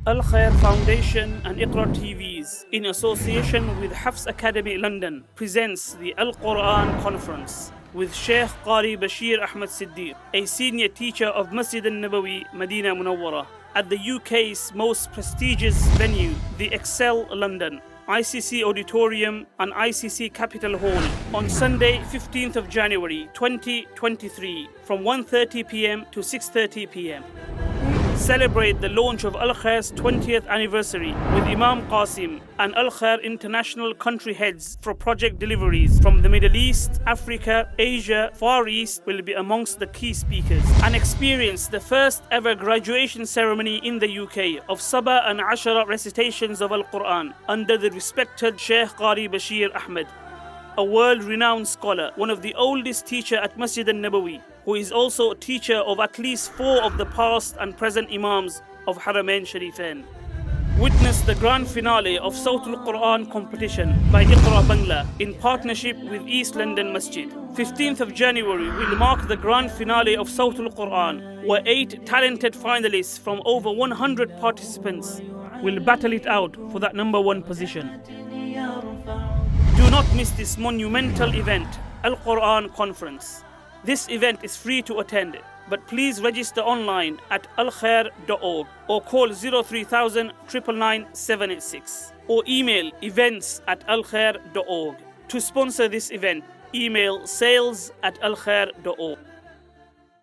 Al Khair Foundation and Iqra TVs, in association with Hafs Academy London, presents the Al Quran Conference with Shaykh Qari Bashir Ahmad Siddiq, a senior teacher of Masjid al-Nabawi, Medina Munawwara, at the UK's most prestigious venue, the Excel London, ICC Auditorium and ICC Capitol Hall, on Sunday 15th of January 2023 from 1:30 p.m. to 6:30 p.m. Celebrate the launch of Al Khair's 20th anniversary with Imam Qasim and Al Khair international country heads for project deliveries from the Middle East, Africa, Asia, Far East will be amongst the key speakers, and experience the first ever graduation ceremony in the UK of Sabah and Ashara recitations of Al Quran under the respected Shaykh Qari Bashir Ahmad, a world-renowned scholar, one of the oldest teachers at Masjid al-Nabawi, who is also a teacher of at least 4 of the past and present Imams of Haramain Sharifain. Witness the grand finale of Sawt al-Quran competition by Iqra Bangla in partnership with East London Masjid. 15th of January will mark the grand finale of Sawt al-Quran, where 8 talented finalists from over 100 participants will battle it out for that number 1 position. Do not miss this monumental event, Al Quran Conference. This event is free to attend, but please register online at alkhair.org or call 03000 999 786 or email events@alkhair.org. To sponsor this event, email sales@alkhair.org.